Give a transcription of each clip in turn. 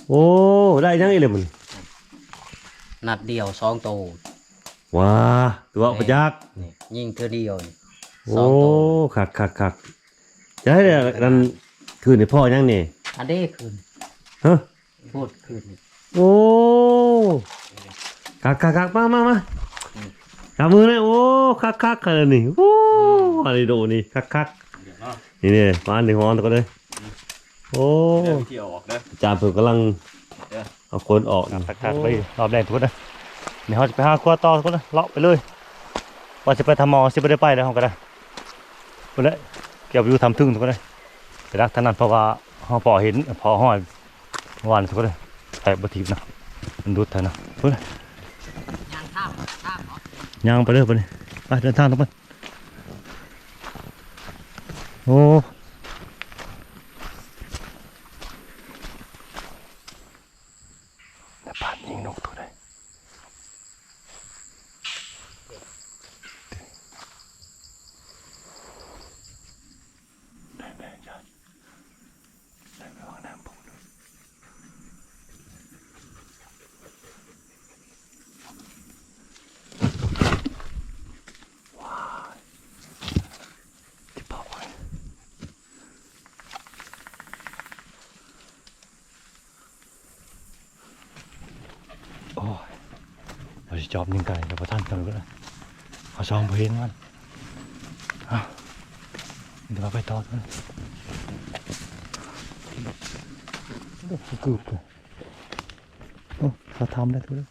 โอ้ได้ยังไงเลยมันนัดเดียว2 โตว้าตัวประยักษ์นี่ยิงเธอเดียวนี่โอ้2 โตขักจะให้นั่นคืนในพ่อยังนี่อันเด้คืนฮะพูดคืนโอ้ขักมาจับมือเลยโอ้คักเลยนี่โอ้อะไรโดนี่คักนี่มาอันหนึ่งฮอนตัวก็เลยโอ้ที่ออกนะจานเพิ่งกำลังเอาคนออกคักไปรอบแรกทุกคนนะเดี๋ยวเขาจะไปหาขั้วต่อทุกคนนะเลาะไปเลยว่าจะไปทำมอสิไปได้ไปแล้วเขาก็ได้คนละเกี่ยวอยู่ทำทึ่งทุกคนเลยแต่รักถนัดเพราะว่าเขาพอเห็นพอห้อยวานทุกคนเลยใส่บะทิบนะมันดูดเถอะนะทุกคนย่างไปเลยไปเลยไปเดินทางทุกคนโอ้แต่ป่านยิงนกตัวใดโอ้ยเราจะจอบยิงไก่เดี๋ยวพอท่านกันก็ได้เอาซองเพลนมันเดี๋ยวเราไปต่อกันกึบเลยโอ้เราทำได้ทุกเลย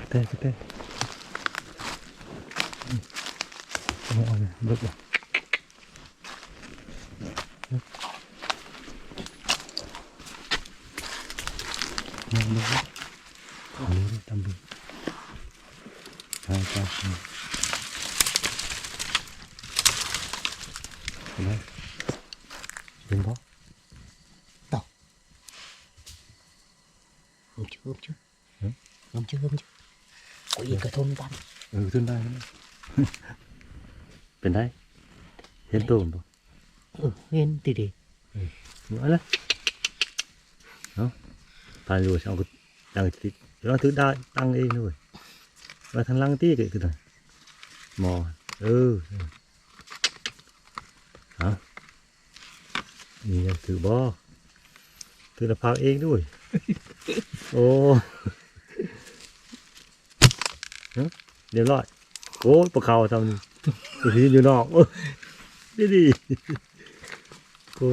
เต้ไม่เอาเลยลึกเลยลึกอันนี้ตำบึงใช่เห็นไหมเห็นปะต่อผมชื่อกูอีกกระทมตันขึ้นได้เป็นได้เห็นตัวมั้ยเห็นดีnói đấy đó tài rồi sao đang thì nó thứ đa tăng đi rồi và thằng lăng tí cái này mò hả nhìn thử bo thứ là phao ếch đuổi ôเดี๋ยวรอดโอ้ปลาขาวทำตัวนี้อยู่นอกđi đi cô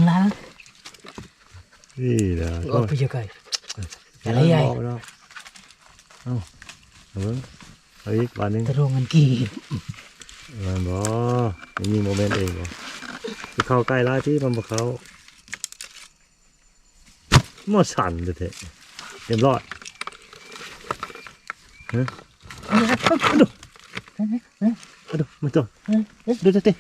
làนี่นะก็ไปเจอไก่อะไรใหญ่เอาเอาอีกวันนึงตะโรงเงินกี่มันบ่ไม่มีโมเมนต์เองบ่ไปเข้าใกล้ร้านที่มันบ่เข้าหมดสั่นเลยเถอะเรียบร้อยฮะดูมันตัวดูเตะ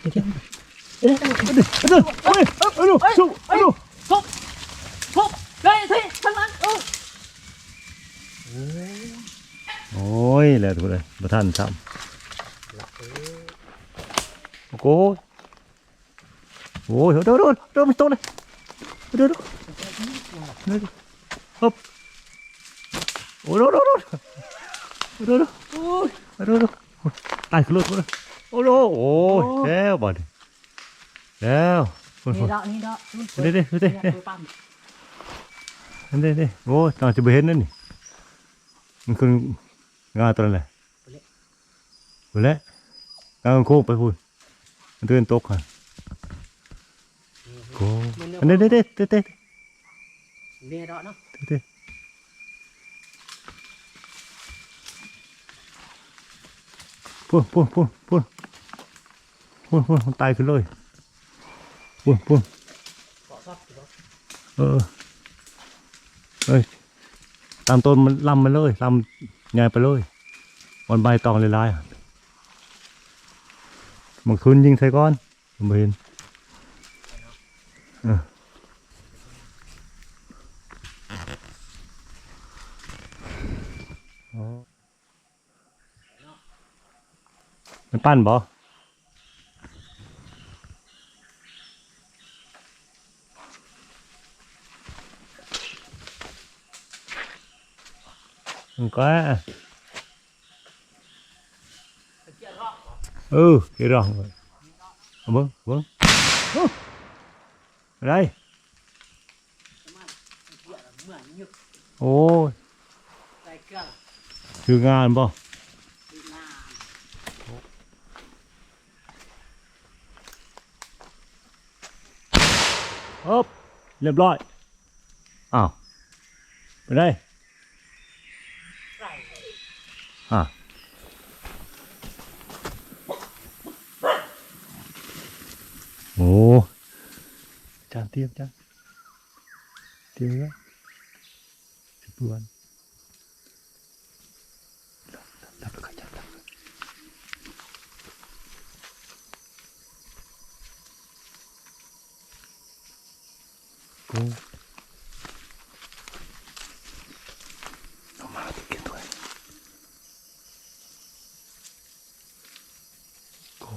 โอ้ยแล้วทุกคนเลยมาท่านทำโอ้โหโอ้ยเดี๋ยวมันโตเลยเดี๋ยวฮึบโอ้ยเดี๋ยวตายขึ้นรถเลยโอ้ยแล้วบ่ดิแล้วนี่ดอกเด้โอ้ยตอนจะไปเห็นนั่นนี่มันคืองาตัวนั้นแหละไปแล้วงาโค้งไปพูดมันเดินตกค่ะโค้งเด้นี่ดอกเนาะพูนตายขึ้นเลยพูนเอ้ยตามต้นมันลำมันเลยลำใหญ่ไปเลยวันใบตองลายหมกทุนยิงใส่ก้อนผมเห็นมันปั้นบ่ มันก็cái rong rồi vâng ở đây ôi chưa ngan bao ốp liệp loại à ở đây à ồ chán tiếp chán tiếp nữa chụp buồn đập được chán đập cô nó mà thì kia thôi cô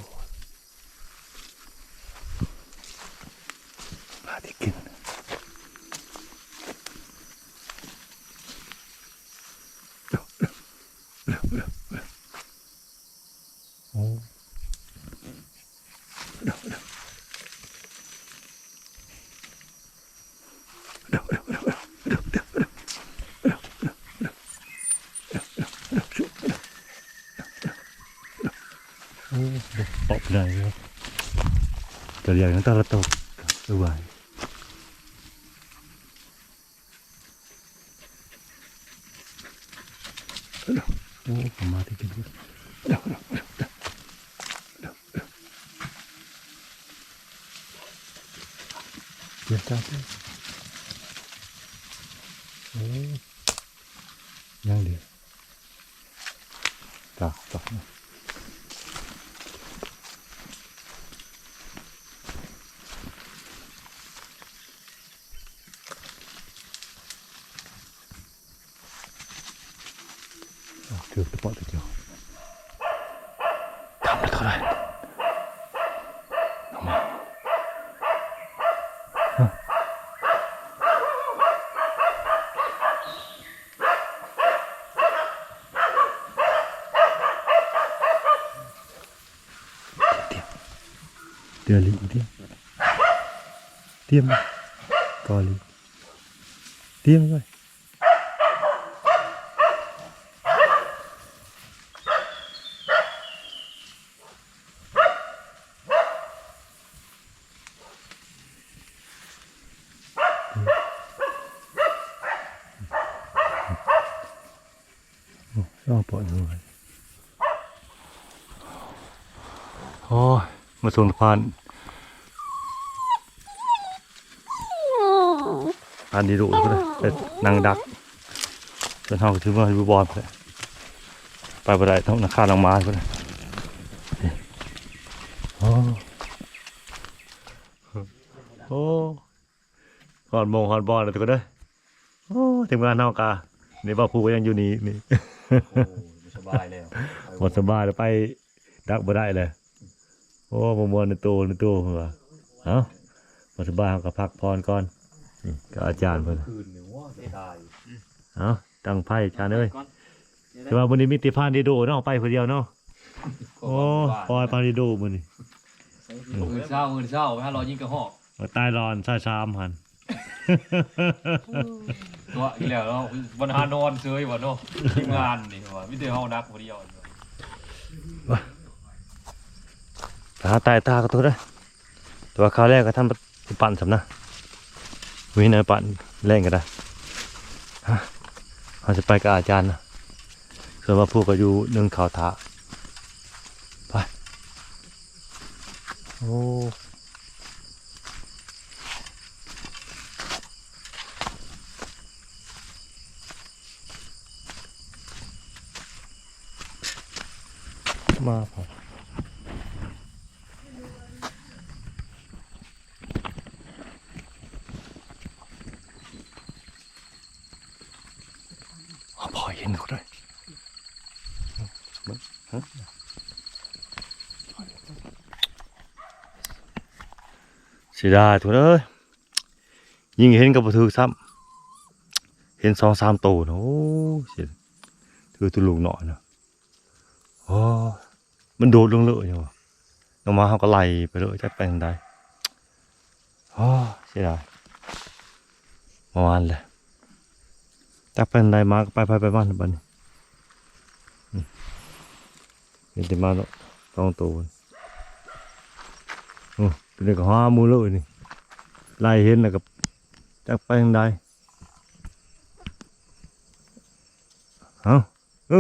mà thì kia bọc này trở lại chúng ta là tàu đưa bài mà thì cái Yên tâm đấy. Nhanh đi. Đó, đó. Được, tôi bỏ được chưa? Thăm được thôi đây. Đúng không? Tiêm lị tiêm. Tiêm. Coi lị. Tiêm rồi. Đó bỏ rồi. Ôi,มาส่งผ่านดีดุก็ได้แต่นางดักจนเฮาถือว่าอยู่บอลเลยไปบ่ได้ต้องนาคาลงมาก็ได้โอ้โอ้ฮอดโมงฮอดบอลเลยทุกคนเด้อโอ้ทีมงานเฮากะนี่บ่าวผู้ก็ยังอยู่นี่นี่ โอ้สบายแล้ว หมดสบายแล้วไปดักบ่ได้เลยโอ้บ่ม่วนในตู้เหรอเอ้าหมดสบายเฮาก็พักพรก่อนนี่ก็อาจารย์เพิ่น คืนหนึ่งว่าเสียดาย เอ้าตั้งไพ่อาจารย์เอ้ยแต่ว่ามื้อนี้มีติพานดีโดเนาะไปผู้เดียวเนาะโอ้ปล่อยพานดีโดมื้อนี้ มือเศร้าถ้าเรายิงกระหอก มาตายรอนชาชามหั่น ตัวอีกแล้วเนาะบรรหานอนเซยว่ะเนาะทีมงานนี่ว่ะวิทยาเฮานักคนเดียว หาตายตาก็ตัวได้ตัวคราวแรกก็ทำปั่นสำนะวินัยปั่นแรงก็ได้ฮะเราจะไปกับอาจารย์นะส่วนว่าผู้ก็อยู่นึ่งข่าวถาไปโอ้มาพอพอเห็นเขาด้วยเสียดายทุกเลยยิ่งเห็นกับบัถือซ้ำเห็น2-3ตัวโอ้เสีย ถือตุลุงหน่อยนะโอ้มันโดดลงเลยอยู่ลงมาเขาก็ไล่ไปเลยจะไปทางใดโอ้เสียดายประมาณเลยจะไปทางใดมาก็ไปบ้านบ้านเห็นแต่มาแล้วต้องโตเป็นเด็กห้ามือเลยนี่ไล่เห็นแล้วก็จะไปทางใดเอาโ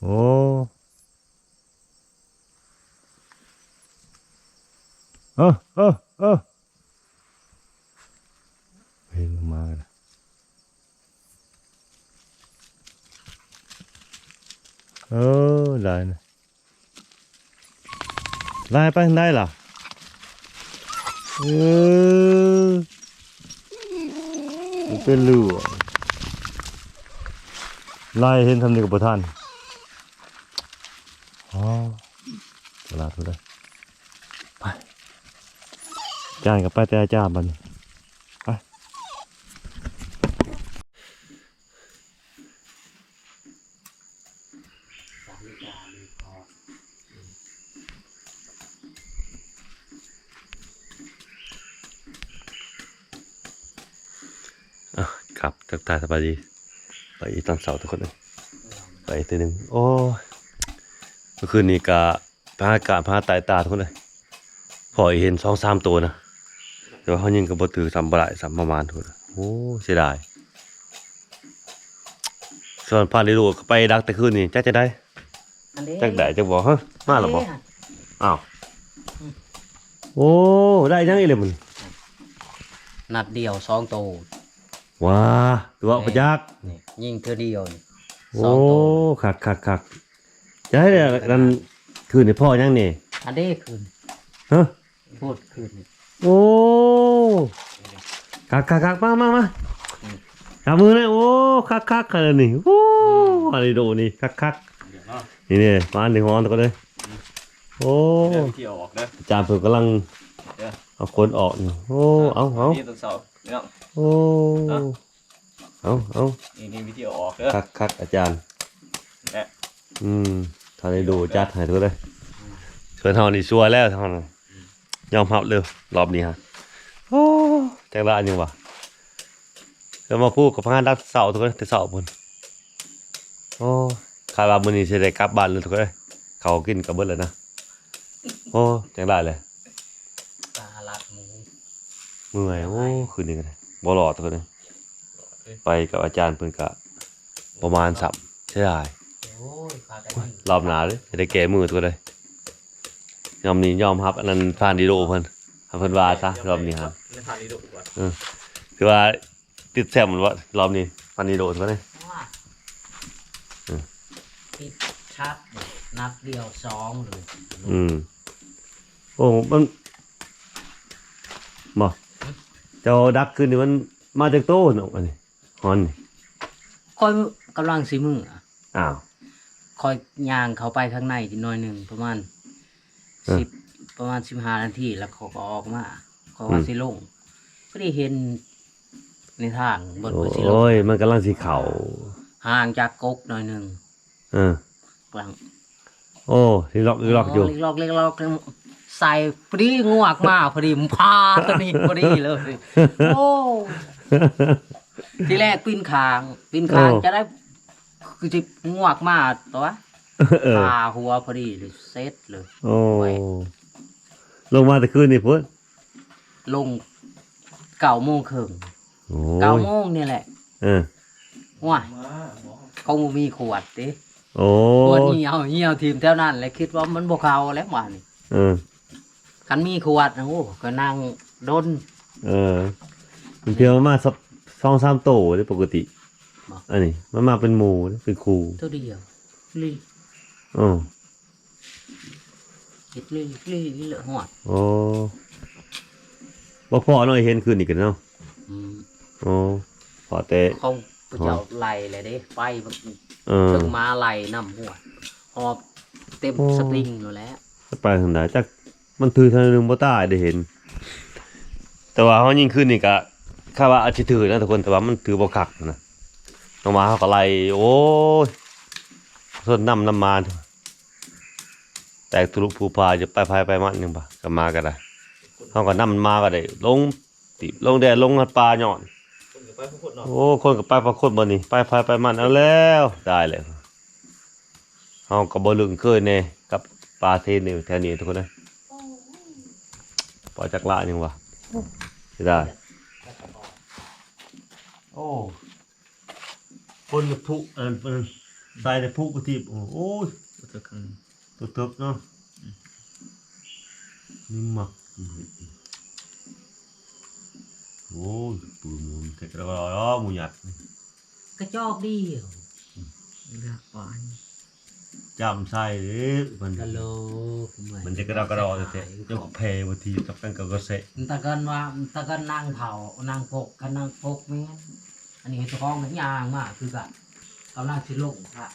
อ้เห็นมาแล้วได้นะไล่ไปทางใดล่ะมันเป็นเรือไล่เห็นทำนี่กับประธานเวลาเท่าไหร่ไปจานกับไปแต่จ้าบันไปครับทักทายสบายดีไปตอนเสาร์ทุกคนเลยไปทีหนึ่งโอ้เมื่อคืนนี้กะพาอากาศพาตายตาทุกคนเลยพอเห็น2-3ตัวนะแต่ว่าเขายิงกับบถือ3บลาย3ประมาณทุกคนโอ้เสียดายส่วนพาดิลูกไปดักแต่คืนนี้จะได้จักได้จะบอกฮะมาหรอบอกอ้าวโอ้ได้ยังอีเลยมัน นัดเดียว2 ตัว ว้าตัวประยักษ์ นี่ยิงเธอเดียวนี่ โอ้คักจะให้เนี่ยกันคืนในพ่อยังนี่ อันนี้คืน ฮะ พูดคืนนี่ โอ้คักมาจับมือเลยโอ้คักเลยนี่โอ้อะไรโดนี่คักนี่เนี่ยมาหนึ่งฮอนตัวเลยโอ้ เที่ยวออกนะ จานเพิ่งกำลังเอาคนออกนี่โอ้เอา นี่ต้นเสาเนี่ย โอ้เอา นี่วิธีออกเด้อ คักอาจารย์ แหละ ทาได้ดูจัดให้ทุกเลยเชิญเฮานี่ชัวร์แล้วเฮานะยอมรับเลยรอบนี้ฮะโอ้จังละอันยังวะแล้วมาพูดกับพานรักเสาทุกคนแต่เสาบนโอ้คาราบมื้อนี้สิได้กลับบ้านเลยทุกคนเขากินกับเบิดเลยนะโอ้จังได้เลย ปลาลัดหมู เมื่อยโอ้คืนนี้กันบ่รอดทุกคนเลยไปกับอาจารย์เพิ่นก็ประมาณ3ใช่ได้ โอ้ยปลาได้ยิง รอบหน้าเลยจะได้แก้มือทุกคนเลยยอมนี่ยอมครับอันนั้นผ่านดีโดเพิ่นให้เพิ่นว่าซะรอบนี้ครับ ทานนี้ดูก่อน คือว่าติดแซมเหมือนว่ารอบนี้ผ่านดีโดทุกคนเลย ติดชัดนัดเดียว2เลย โอ้มันบ่เจ้าดักขึ้นนี่มันมาจากโต้เนาะอันนี้ฮอนนี่ ค่อยกำลังสิมืออะ อ้าว ค่อยย่างเขาไปข้างในอีกหน่อยหนึ่งประมาณ เออ 15 นาทีแล้วเขาก็ออกมาเขาว่าสิลงก็ได้เห็นในทางบนว่าสิลง โอ้ยมันกำลังสีเข่า ห่างจากกกหน่อยหนึ่ง เออก ลาง โอ้ที่ล็อกอยู่ เล็กลอกใส่พอดีงวกมาพอดีมนพาตัวนี้พอดีเลย โอ้ทีแรกปีนคางจะได้คือจะงวกมาตัว เออ พาหัวพอดีเลยเซตเลย โอ้ลงมาแต่คืนนี่พุ่น ลง9 โมงครึ่ง โอ้ 9 โมงนี่แหละ เออ ว้ายเขาบ่มีขวดดิ โอ้ ขวดเหี่ยวทีมแถวนั้นเลยคิดว่ามันบ่เข้าแล้วว่านี่ เออ คันมีขวดนะโอ้ก็นั่งดน มันเพียงมาสัก2-3โตได้ปกติอันนี้มันมาเป็นหมู่เป็นครู ตัวเดียวลี อ๋อ เฮ็ดลีเหลือหอด โอ้บ่พอหน่อยเห็นคืนอีกกันเนาะ อืม โอ้พอแต่ เขาไปเจ้าไล่เลยเด้ไปมัน เ ถึงมาไล่น้ำหัวหอบเต็มสตริงอยู่แล้ว ไปทางไหนจักมันถือทางนึงบ่ตายได้เห็น แต่ว่าเฮายิงขึ้นนี่ก็คาดว่าอาจสิถือนะทุกคนแต่ว่ามันถือบ่คักนะ น้องมาเขาก็ไล่โอ้ยส่วนน้ำมาแตกทะลุภูพาจะไปพายไปมันหนึ่งปะก็มาก็ได้เขาก็น้ำมันมาก็ได้ลงติลงแดดลงปลาหย่อนโอ้คนก็ไปพระคนบ่นี่ไปพายไปมันเอาแล้วได้เลยเขาก็บ่ลึงเคยแน่กับปลาเทนนี่แถวนี้ทุกคนนะปล่อยจักละยังวะได้โอ้คนกับทุกใส่ในพุกทีโอ้ยตัวทึกเนาะนี่มักโอ้ยปูมูนเทกระรอมูหยัด กระจอกเดียวรักปาน จำใส่เลยมัน กะโล มันจะกระดอเตะเจ้าเพลบางทีกับกันก็เสะ ตะกันว่าตะกันนางเผานางพกกันนางพกแม่นอันนี้เจ้าของมันยางมากคือแบบกำลังสิลงค่ะ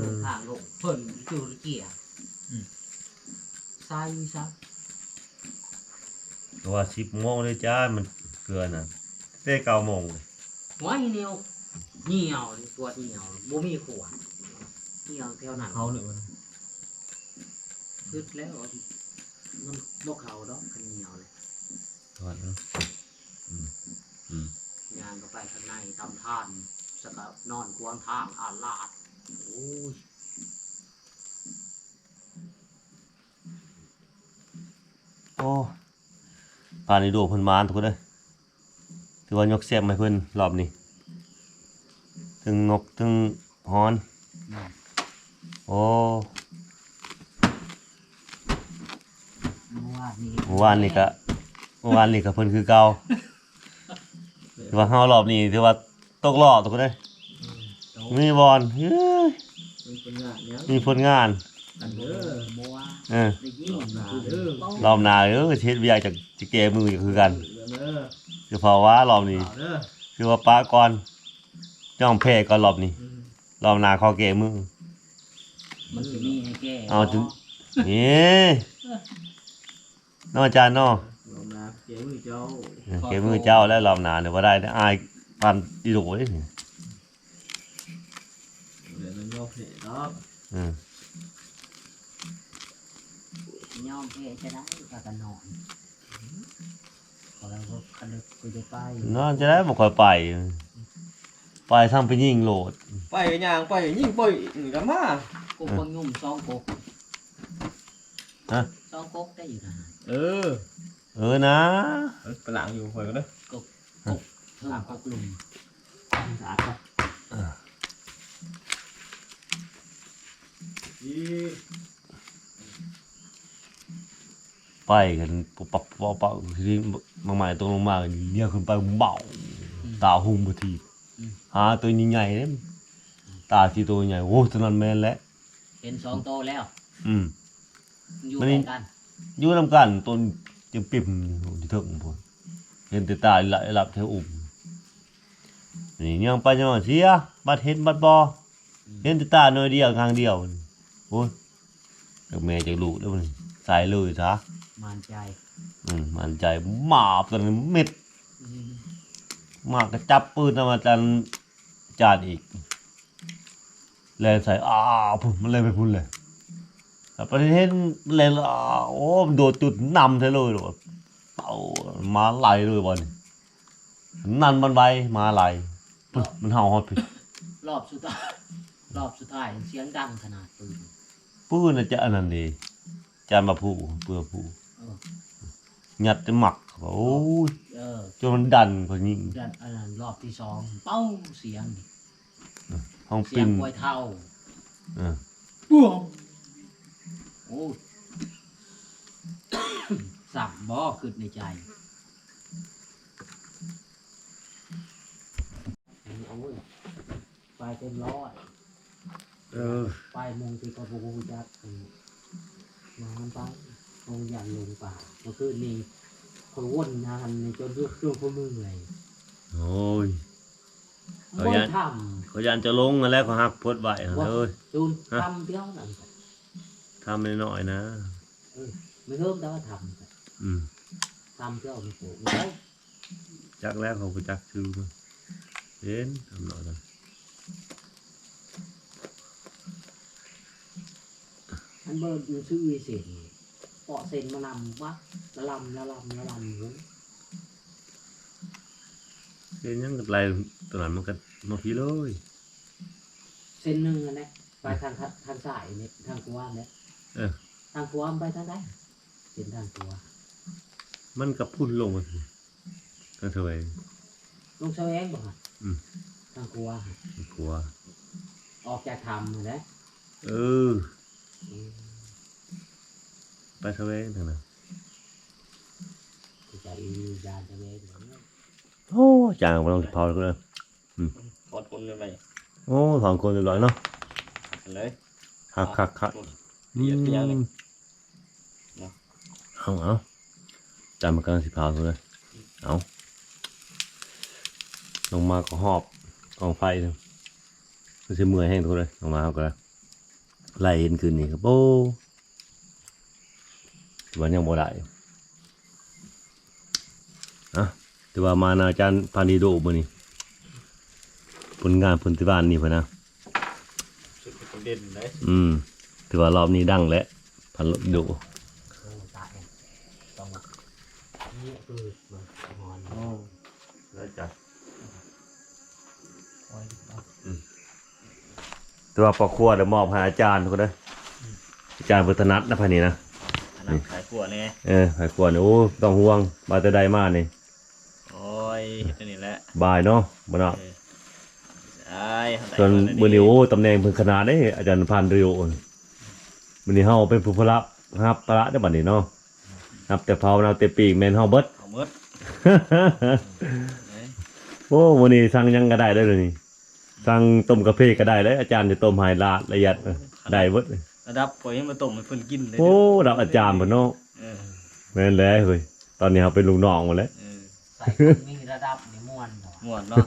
ลงทางลงเพิ่นจูรเกียใส่ซะ ตัว10 โมงเลยจ้ามันเกลือน่ะเต้9 โมงเลย ไว้เหนียวเหนียวตัวเหนียวบ่มีขวดเหนียวแถวนั้น เขาเลยมัน คึดแล้วมันบ่เข้าดอกคันเหนียวเลย ทอดเนาะอืม ยางก็ไปข้างในทำท่านสกับนอนกวางทางอาลาดโอ้ย โอ้ผ่านในดวงเพิ่นมานทุกคนเด้อถือว่ายกแซ่บให้เพิ่นรอบนี้ถึงนกถึงฮอนโอ้ เมื่อวานนี้ เมื่อวานนี่ก็เพิ่นคือเก่าถือว่าเฮารอบนี้ถือว่าตกรอบทุกคนเด้อมีบอลเฮ้ย มีผลงานเนี้ย มีผลงาน กันเด้อเมื่อวาน เออ ได้ยินเด้อ รอบหน้าเฮ็ดเวียกจะแก้มือคือกันคือเพราะว่ารอบนี้คือว่าปะก่อนจ้องแพ้ก่อนรอบนี้รอบหน้าขอแก้มือ มันสิมีให้แก้ เอาถึงนี่น้องอาจารย์เนาะ ลงมาเจ้าเจ้า แก้มือเจ้าแล้วรอบหน้าเดี๋ยวบ่ได้อายปานอีโดย เดี๋ยวมันโยกเหเนาะ อืม ยอมแพ้จะได้ก็กันนอนพอแล้วก็คันเด็กกูจะไป นอนจะได้บ่ค่อยไปทางไปยิงโหลด ไปย่างไปยิ่งไปกับมา กูเพิ่งยุ่มซองกก ฮะ ซองกกได้อยู่นะ นะ ไปหลังอยู่คอยกันเด้อ เพิ่มกกลุมสะอาดครับ ไปกันปุ๊บปั๊บปุ๊บปั๊บที่มาใหม่ตรงลงมาเนี่ยขึ้นไปเบาตาหุ่มบ่ทีหาตัวใหญ่ๆเด้ตาที่ตัวใหญ่โอ้ตัวนั้นแม่นแล้ว เห็น2โตแล้ว อืม อยู่ มันนี่ กัน อยู่นำกันต้นจิมปิ่มที่เถิงพุ่นเห็นแต่ตาไหลหลับแถวอุ้มนี่ยังไปจังหวะเสียบัดเห็นบัดบ่เห็นแต่ตาหน่อยเดียวข้างเดียวโอ้ยจากแม่จากลูกแล้วมันใส่เลยซะ มานใจ มันใจหมาบตัวนั้นเม็ดมากก็จับปืนเอามาจานอีกแลนใส่พุ่นมันเลยไปพุ่นเลยแต่ประเทศมันแลนโอ้มันโดดจุดนำใช่เลยโดดเป่ามาไหลเลยบอลนั่นมันไวมาไหลปุ๊บมันเห่าฮอดพี่ รอบสุดท้ายรอบสุดท้ายเสียงดังขนาดปืน ปืนน่ะจะอันนั้นดีจานมาผู้เพื่อผู้ เออ ยัดจะหมักโอ้ย เออ จนมันดันพอยิง ดันอันนั้นรอบที่2เป้าเสียง ห้อง เสี ปิ ยง น กล้วยเท่า เออ ป้วงโอ้ย สั่งบ่ขึ้นในใจโอ้ยไปเต็มร้อย ไปมงที่กระบูจัดน้ำไปมงยันลงป่าเมื่อคืนนี้คนวนนานในจนเลือกเครื่องพวกมือเลย โอ้ย เอา บ่ ยัน ท เขายันจะลงมาแล้วเขาหักพดไว้ ำว่า เอ้ย จูนทำเดียวนั่นก็ ทำหน่อยๆนะ ไม่เริ่มแต่ว่าท อืม ำเดียวไม่โผล่ไม่ได้ จักแล้วเขาไปจักชื่อมาเห็นทำหน่อยนะ มันเบิร์ดอยู่ชื่อเสียงเปาะเซนมานำวะละลำอยู่ เห็นยังกับไรตอนนั้นมันก็มาพี่เลย เส้นหนึ่งนะไปทางสายนี่ทางกัวเนี่ย เออ ทางกัวไปทางไหนเส้นทางกัว มันกับพุ่นลงมาสิก็เท่าไหร่ ลงเสวงบ่ฮะ อืม ทางกัว กลัว ออกจากธรรมนะ เออไปเท่าไหร่ทางนั้น จะยานเสวง โอ้จางมาลองเผาเลย ถอดคนกันไป โอ้สองคนเรียบร้อยเนาะ เลย คัก เดี๋ยวเดี๋ยวนี่ เอาจานมันกำลังสิเผาเลยเอาลงมาก็หอบกองไฟเลยมันจะเมื่อยแห้งทุกเลยลงมาเอาก็แล้วไล่เห็นคืนนี้ครับโอ้วันยังบ่ได้อะแต่ว่ามาอาจารย์พานีโดมื้อนี้ผลงานผลที่บ้านนี่พะนะ สุดเป็นเด่นเลย ถือว่ารอบนี้ดังแล้วพันโด โอ้ตายต้องนี่คือมันงอน แล้วจ้ะแต่ว่าปอกครัวเดี๋ยวมอบให้อาจารย์ทุกคนเด้ออาจารย์พุทธนัทนะพันนี้นะ ขายขวดเนี่ย ให้ครัวนี่โอ้ต้องห่วงมาแต่ใดมานี่ โอ้ยเห็นนี่แหละ บายเนาะบ่เนาะ ใช่ ส่วนมื้อนี้โอ้ตำแหน่งเพิ่นขนาดเด้อาจารย์พันเรียวมื้อนี้เฮาเป็นผู้พละรับประได้บัดนี้เนาะรับแต่เผาเอาแต่ปีกแม่นเฮาเบิด เอาเมื่อ โอ้มื้อนี้สั่งหยังก็ได้เด้อเลยวนี่สั่งต้มกาแฟก็ได้เลยอาจารย์จะต้มให้ละเอียดได้เบิด ระดับปล่อยให้มาต้มให้เพิ่นกินเลย โอ้รับอาจารย์พุ่นเนาะ แม่นแล้วเฮ้ยตอนนี้เฮาเป็นลูกน้องหมดแล้ว ใส่คนมีระดับนี่ม่วนเหรอ ม่วนเนาะ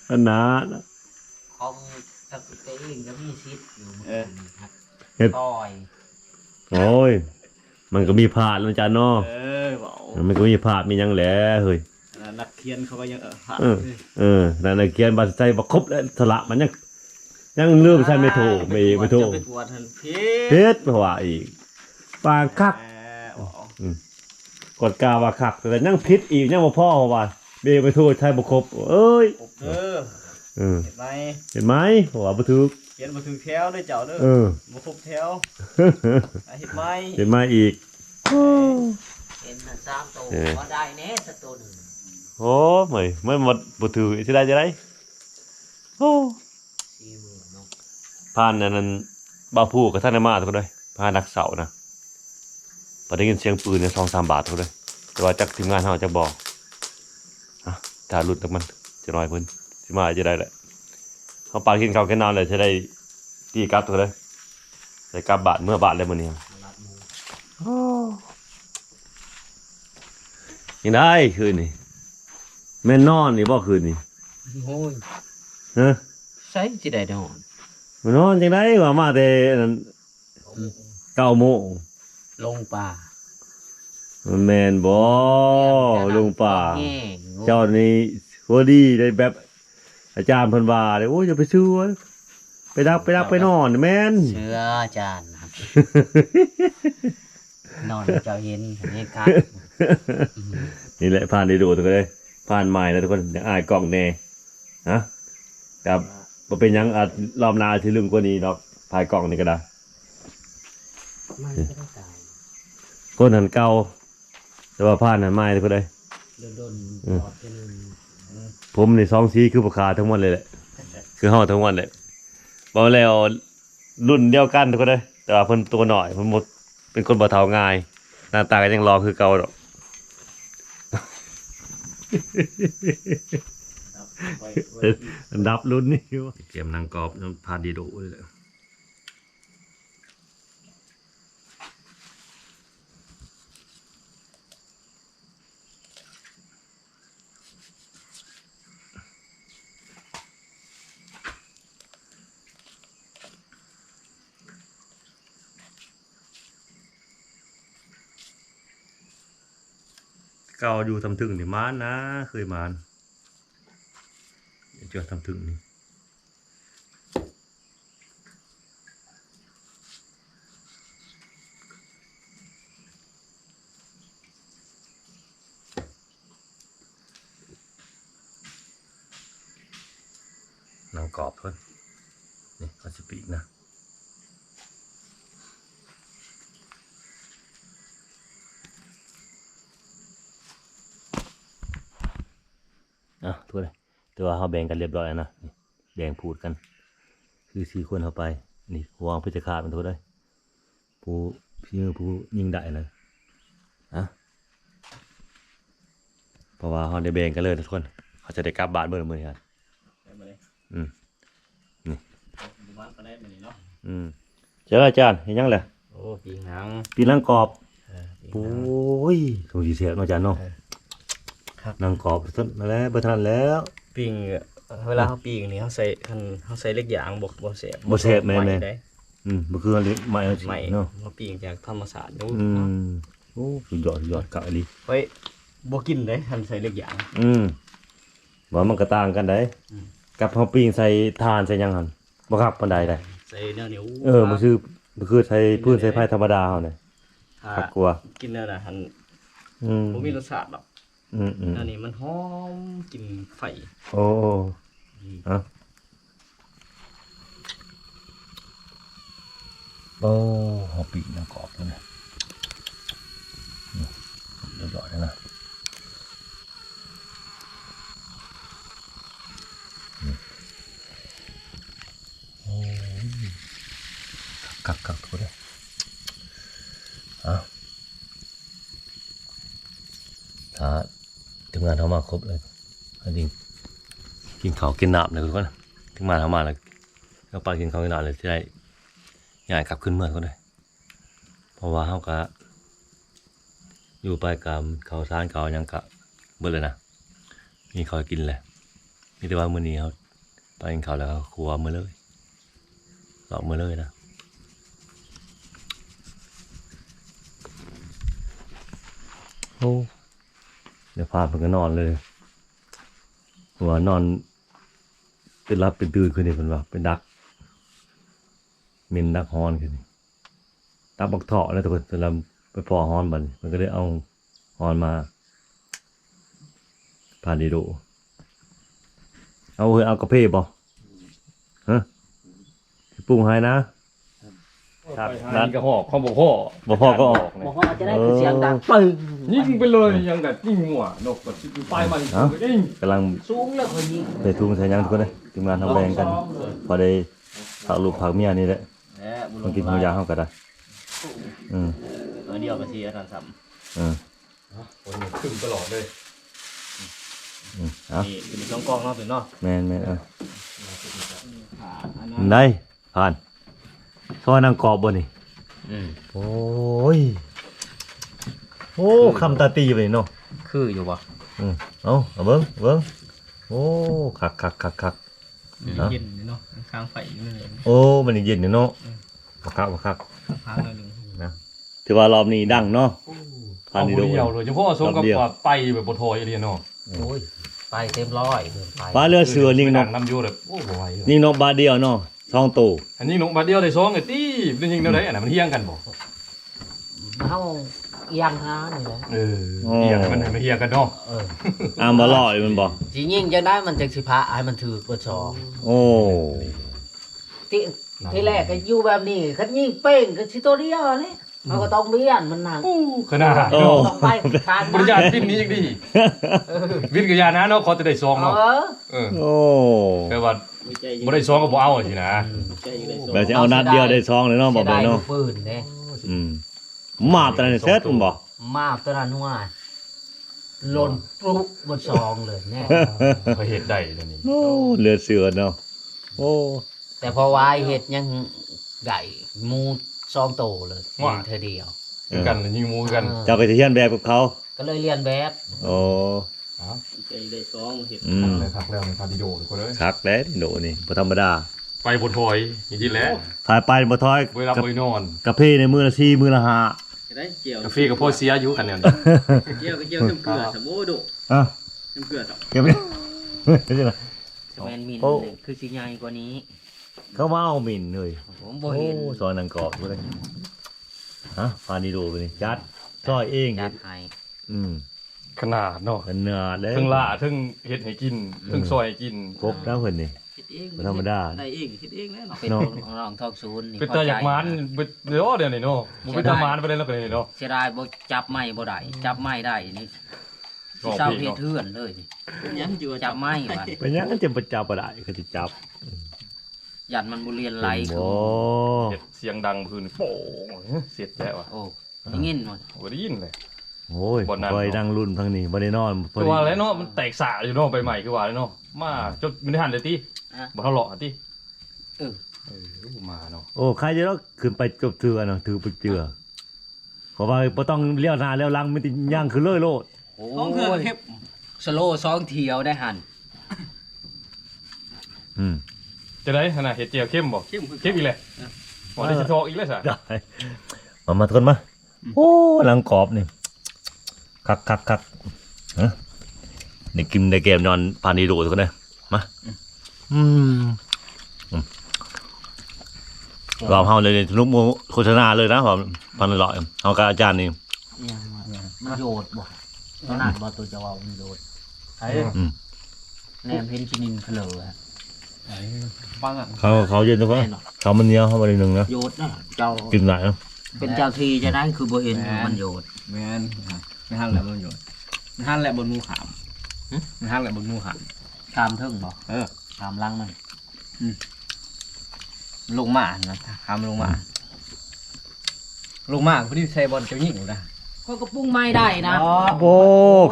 อันนั้น ของตะกุเตเองก็มีชิดอยู่ เฮ็ด ต่อย โอ้ยมันก็มีพลาดนะอาจารย์เนาะ เบา มันก็มีพลาดมีหยังแหละเฮ้ย นักเขียนเขาก็ยังผ่าน นั่นน่ะเขียนบัตรใจบ่ครบแล้วสละมันยังลืมใส่ไม่ถูกไม่ถูก จะไปกวดทันเพ เพชรเพราะว่าอีกปางคักกดกาว่าคักแต่ยังผิดอีกยังบ่พอเพราะว่าเบไม่ถูกใช้บ่ครบเอ้ย เห็นไหม เห็นไหมเพราะว่าบ่ถูก เขียนมาถึงแถวด้วยเจ้าเด้อมาครบแถวเห็นไหม เห็นไหมอีก เห็นนะ3ตัวว่าได้แน่สักตัวหนึ่ง โอ้ไม่หมดบ่ถือสิได้จะได้โอ้ 40,000เนาะ ผ่านนั้นบ่าวผู้กับท่านได้มาทุกคนเลยผ่านนักเสานะพอได้ยินเสียงปืนเนี่ย2-3 บาททุกคนเลยแต่ว่าจักทีมงานเฮาจะบอกถ้าหลุดจากมันจะน้อยเพิ่นสิมาจะได้แหละเฮาปากินข้าวกินน้ำเลยจะได้ตีกลับทุกคนเลยได้กลับบ้านเมื่อบ้านเลยมื้อนี้ มารับหมู ยังได้คืนนี้แม่นนอนนี่บ่คืนนี้ โอ้ย ฮะ ใส่สิได้ดอก แม่นนอนจังได๋ว่ามาแต่นั้น9 โมง ลงป่า แม่นบ่ลุงป่า แห้ง เจ้านี่พอดีได้แบบอาจารย์เพิ่นว่าเลยโอ้ยอย่าไปซื้อวะไปดักไปนอนแม่น เชื่ออาจารย์ครับ นอนเจ้าเห็นเห็นครับ นี่แหละผ่านได้ดูทุกคนเลยผ่านใหม่นะทุกคนอย่าอายกล้องแน่นะแต่บ่เป็นหยังอาจรอบหน้าสิลืมกว่านี้ดอกถ่ายกล้องนี่ก็ได้ ไม่ได้ตาย คนหันเก่าแต่ว่าผ่านหันใหม่ทุกคนเลย โดนตอดไปนึง ผมนี่2สีคือบ่ขาทั้งหมดเลยแหละคือเฮาทั้งหมดเลยบ่แล้วรุ่นเดียวกันทุกคนเลยแต่ว่าเพิ่นตัวน้อยเพิ่นบ่เป็นคนบ่เฒ่าง่าย หน้าตาก็ยังรอคือเก่าดอก อันดับรุ่นนี่เตรียมนางกรอบพาดีโดเลยแหละเก่าอยู่ทำถึงนี่มานนะเคยมานเจอทำถึงนี่ างกรอบเพิ่นนี่เขาสิปีกนะทั่วเลยตัวเขาแบ่งกันเรียบร้อยแล้วนะนี่แบ่งพูดกันคือ4คนเข้าไปนี่วางพิจารณาเป็นทั่วเลยผู้ยิงได้เลยเพราะว่าเขาได้แบ่งกันเลยทุกคนเขาจะได้กลับบ้านเมื่อมื้อนี้ครับ ได้มาเลย นี่ บ้านก็ได้มาเลยเนาะ เจ้าอาจารย์เห็นยังเลย โอ้ปีหนัง ปีนังกรอบ ปีหนั โอ้ ง ยสงสีเสียเนาะอาจารย์เนาะ ครับ นังกรอบต้นมาแล้วบ่ทันแล้ว ปิ้งเวลาเขาปิ้งนี่เขาใส่เล็กอย่างบ่แสบ บ่แซ่บแม่น ได้ บ่คืออะไรใหม่เอาสิ ใหม่ เนาะ มาปิ้งจากธรรมศาสตร์ดู โอ้สุดยอดกะอีหลี เฮ้ยบ่กินได้ทันใส่เล็กอย่าง ว่ามันก็ต่างกันได้กับเฮาปิ้งใส่ถ่านใส่หยังหั่นบ่ครับปานใดได้ ใส่เนื้อเหนียว บ่คือใส่พื้นใส่ไผ่ธรรมดาเฮาเนี่ย ถ้า คักกว่า กินเนื้อน่ะหัน อืม บ่มีรสชาติหรอก อืม เนื้อนี่มันหอมกลิ่นไฟ โอ้โอ้เฮาปิ้งนังกรอบแล้วนะเรียบร้อยแล้วนะกักทุกเลยถ้าทีมงานเขามาครบเลยจริงกินข้าวกินน้ำเลยทุกคนทีมงานเขามาแล้วก็ไปกินข้าวกินน้ำเลยที่ได้ง่ายกลับขึ้นเมื่อเขาเลยเพราะว่าเขาก็อยู่ไปกับเขาซ่านเขายังกะเบื่อเลยนะมีข้าวกินแหละนี่แต่ว่ามื้อนี้เขาไปกินข้าวแล้วครัวมื้อเลยหลอกมื้อเลยนะโอ้เดี๋ยวพาเพิ่นก็นอนเลยหัวนอนเป็นรับเป็นตื่นขึ้นนี่เพิ่นว่าเป็นดักเมนดักฮอนขึ้นนี่ดักบักเถาะแล้วทุกคนจนเราไปพอฮอนบัดนี้มันก็เลยเอาฮอนมาผ่านดีโดเอาเฮ้ยเอากระเพาะบ่ฮะสิปรุงให้นะ ครับ นั่นก็หอกเขาบอกพ่อ บ่พอก็ออก บอกว่าจะได้คือเสียงดังปึ้ง ยิงไปเลยยังกับยิงหัวนกกับไฟมันยิง กำลัง สูงแล้วคนยิง ไปทุ่งใส่หยังทุกคนเลยทีมงานทำแรงกัน พอได้ผักลูกผักเมียนี่แหละ แหละบุ มันกินของยาเข้ากันได้อืม เดียวก็สิอาจารย์ซ้ อืม คนขึ้นตลอดเลย เอา ำนี่เป็นช่องกล้องเนาะเป็นเนาะ แม่นเอาได้ผ่านซอยนางกรอบบ่นี่โอ้ยโอ้คำตาตีไปเนาะ คืออยู่บ่ เอาเบิ่งโอ้คัก เย็นเนาะค้างไฟนี่เลย โอ้มันเย็นเนาะบ่คัก ค้างเลยนึง ถือว่ารอบนี้ดังเนาะผ่า เอา นดี บุ โด เดียวเลยเฉพาะสมกับว่าไปแบบบทอยเรียนเนาะ โอ้ยไปเต็มร้อยเดินไป ปลาเรือเสือยิงนก น้ำยูแบบโอ้โห ยิงนกบาทเดียวเนาะช่องโต อันนี้นกบาเดียวได้สองไอ้ตี้เป็นยิงเท่าไหร่อันนั้นมันเฮี้ยงกันบ่ เฮาย่างหานี่แหละ เฮี้ยงมันไม่เฮี้ยงกันเนาะ อามบ่ลอยมันบ่ สิยิงจังได้มันจังสิพาให้มันถือเบิดสอง โอ้ ที่แรกก็อยู่แบบนี้คันยิงเป้งก็สิตัวเดียวนี่มันก็ต้องเบี้ยนมันหนัก ขนาด ต้องไปทาน บริจาคปิ้นนี้ยังดีวิทย์กับยานะเนาะเขาจะได้ซองเนาะ โอ้ แต่ว่าบ่ได้ซองก็บ่เอาสินะ แบบจะเอานัดเดียวได้ซองเลยเนาะบ่ เสีย เบิ่ ดาย เนาะ ลูกปืนเด้ มาตอนนั้นเสร็จมันบ่ มาตัวนั้นว่าหล่นปลุกบนซองเลยแน่ เขาเฮ็ดได้เดี๋ยวนี้ โอ้เลือดเสือเนาะโอ้ แต่พอวายเห็ดยังได้หมูซองโตเลยยิงเธอเดียว คือกันยิงหมูกัน เจ้าก็สิเฮียนแบบกับเขา ก็เลยเรียนแบบ โอ้ ใจได้ซองเห็ด เลยคักแล้วมันพาดิโดทุกคนเลย คักแล้วโดนี่บ่ธรรมดา ไปบนถอยจริงๆแล้ว ถ่ายไปบ่ถอย เวลาไปนอน กาแฟในมือละ4มือละ5 ได้เจียว กาแฟกับพ่อเสียอยู่กันเนี่ย เจียวก็เจียวน้ำเกลือสมโมดุ อ่ะ น้ำเกลือสับ เก็บไว้เดี๋ยวนะ แมนมินคือสิใหญ่กว่านี้ เขามาเอาหมิ่นเลย ผมบ่ โอ้ เห็น ซอยนางกรอบด้วยฮะพานิโดไปนี่จัดซอยเอง จัดให้ อืม ขนาดเนาะ ขนาดเลย ทั้งล่าทั้งเฮ็ดให้กินทั้งซอยให้กิน ครบแล้วเพิ่นนี่ คิดเอง บ่ธรรมดา ได้เองคิดเองแล้วเนาะ เป็น เนาะ ของน้องทองศูนย์นี่ เป็นตาอยากมานเดี๋ยวนี่เนาะบ่เป็นตามานไปเลยแล้วก็นี่เนาะ เสียดายบ่จับไม้บ่ได้จับไม้ได้นี่ ร้อง เศร้า เพลง เฮ็ด เนาะ เทือนเลยนี่ ยังอยู่ จับไม้ว่ะ เป็นหยังจะบ่จับบ่ได้ก็สิจับ ยันมันบ่เรียนไหลคือ โอ้ เฮ็ดเสียงดังพื้นโป่งเสียดแย่ว่ะ โอ้ได้ยินมัน บ่ได้ยินเลย โอ้ย บ่นั่น คอยนั่งรุ่นทางนี้บ่ได้นอนพอ คือ ดี ว่าแล้วเนาะมันแตกสาอยู่เนาะใบใหม่คือว่าแล้วเนาะมาจนมันได้หันเลยติบ่เท่าเลาะติ เออ มาเนาะ โอ้ใครจะต้องขึ้นไปจบเทือเนาะถือไปเจือเพราะว่าบ่ต้องเลี้ยวหน้าเลี้ยวหลังมันสิย่างขึ้นเลยโลด โอ้ ต้องเถื่อนเฮ็บ สโลว์สองเที่ยวได้หัน อืม จะได้ขนาดเห็ดเจียวเข้มบ่ เข้มคือ เข้มอีกเลยบ่ได้สิทอกอีกเลยซะ ได้มาทุกคนมาโอ้หลังกรอบนี่คักฮะนี่กินได้เกมนอนพานีดูทุกคนเลยมาอืมเราเฮาเลยทุกโมโฆษณาเลยนะผมพันอร่อยเฮากับอาจารย์นี่ มันโยดบ่ขนาดบ่ตัวจะว่ามันโยด อืม แนมเห็นชินินเพลออะ ฟังอ่ะ เขาเย็นทุกคนเขามันเหนียวเขาบริหนึ่งนะ โยดนะเจ้า กินไหนนะ เป็นเจ้าทีจะได้คือบ่เห็นมันโยด แม่นไม่หันแหละบนอยู่ไม่หันแหละบนงูขามไม่หันแหละบนงูขาม ตามเทิงบ่ เออ ตามลังมัน ลงมานะขามลงมาลงมาพอดีใส่บอลเจ้าหญิงอยู่นะ ก็ปรุงไม่ได้นะ โอ้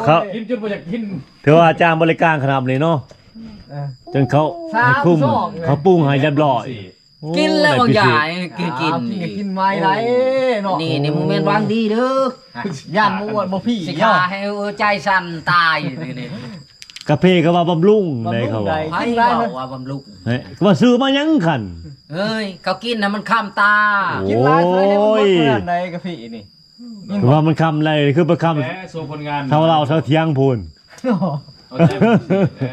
เขา กินจนบ่อยากกิน ถือว่าอาจารย์บริการขนาดนี้เนาะจนเขาให้คุ้มเขาปรุงให้เรียบร้อยโอ้ กินแล้วบางอย่าง ได้พิเศษ กิน กินไม้ไรเนาะ นี่โมเมนต์วางดีเด้อย่ านบ่อ้วนบ่พี่ สิขาให้ใจสั่นตายนี่ กาแฟก็ว่าบำรุงในเขาว่า ไผบอกว่าบำรุง เฮ้ยก็ว่าซื้อมายังขัน เอ้ยเขากินนะมันข้ามตา กินไรใส่ให้มันหมดเพื่อนใดกะพี่นี่ คือว่ามันคำอะไรคือประค แหมส่วนผลงาน ำเท่าเราเท่าเที่ยงพูน เอาใจมันสิแหม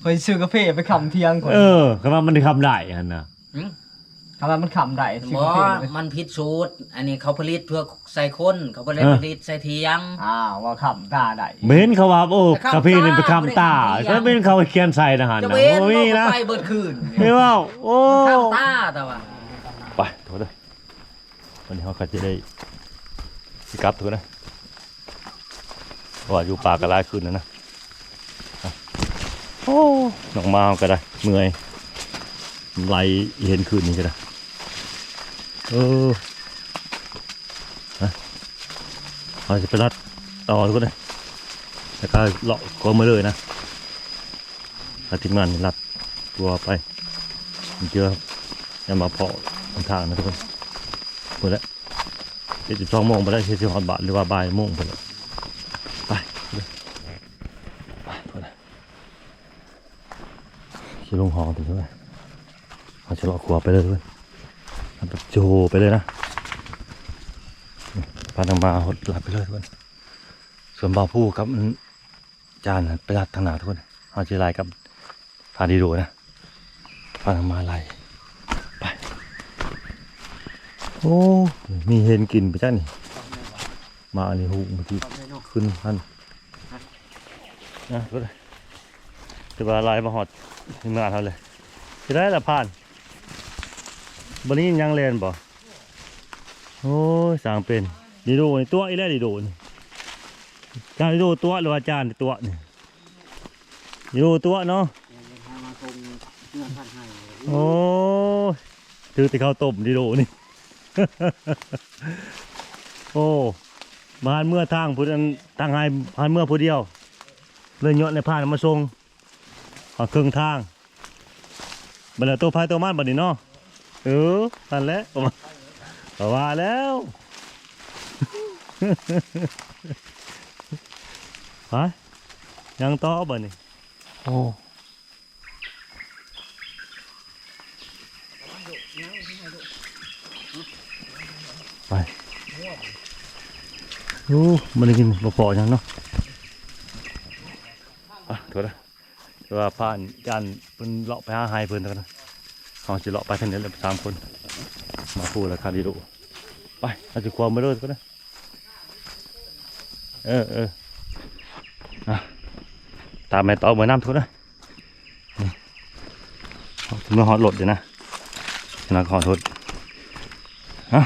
คอยซื้อกาแฟไปคำเที่ยงก่อน เออคือว่ามันคำได้อันน่ะ คำว่ามันคำได้ซื้อ บ่ กาแฟไป มันผิดสูตร อันนี้เขาผลิตเพื่อใส่คน เขาผลิตใส่เทียง ว่าคำตาได้ เม้นเขาว่าโอ้ แต่คำ กาแฟนี่เป็นคำตา ไม่ได้คำเที่ยง ก็เป็นเขาเขียนใส่ทหาร จะ นะ เว้น โอ้ย ก็ นะ ไปเบิดคืน ไม่ว่าโอ้ ข้ามตาแต่ว่า ไปโทษเลยวันนี้เขาก็จะได้สิกลับถูกนะเพราะว่าอยู่ป่าก็หลายคืนแล้วนะอ่ะโอ้น้องมาก็ได้เมื่อยไหลเห็นคืนนี้ก็ได้ฮะเราจะไปรัดต่อทุกคนเลยแล้วก็เลาะกองมาเลยนะแล้วทีมงานรัดตัวไปเจออย่ามาเพาะทางนะทุกคนหมดแล้ว72 โมงไปได้40 บาทหรือว่าบ่ายโมงไปแล้วไปเลยไปไปเลยจะลงหอถึงเท่าไหร่เอาจะเลาะขวาไปเลยทุกคนเอาแบบโจไปเลยนะพาทางมาหดหลับไปเลยทุกคนส่วนบ่าวผู้ครับมันจานไปรัดทางหนาทุกคนเอาจะไล่กับพาดีโดนะพาทางมาไล่ไปโอ้มีเห็นกินไปจ้านี่มาอันนี้หูบางทีขึ้นพันนะก็เลยจะมาไล่มาหอดทีมงานเขาเลยจะได้ละผ่านวันนี้ยังเรียนบ่โอ้ยสั่งเป็นดีโดนี่ตัวอีแล้วดีโดนี่จานดีโดตัวหรือว่าจานตัวนี่ดีโดตัวเนาะโอ้ยถือแต่ข้าวต้มดีโดนี่ โอ้บ้านเมื่อทางพุทธทางไห้บ้านเมื่อผู้เดียวเลยเยอะในผ่านมาส่งครึ่งทางบันเลยตัวพายตัวมันบันนี้เนาะนั่นแหละก็ว่าแล้ว ไปยังต่อบันนี้โอ้ไปมันได้กินบ่พอยังเนาะโทษนะแต่ว่าผ่านจานเพิ่นเลาะไปหาไฮเพิ่นแล้วนะเขาจะเลาะไปทางนี้เลย3 คนมาพูดราคาดีดูไปเอาจะความมาเลยก็ได้ ตามไปต่อเหมือนน้ำทุกนะนี่เมื่อฮอตโหลดเลยนะนักขอโทษฮะ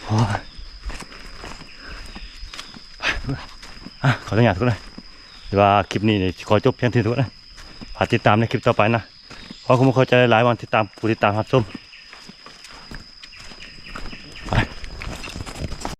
โอ้ยขออนุญาตทุกนะแต่ว่าคลิปนี้ขอจบเพียงเท่านี้ทุกนะฝากติดตามในคลิปต่อไปนะขอคุณผู้ชมใจหลายวันติดตามผู้ติดตามครับชม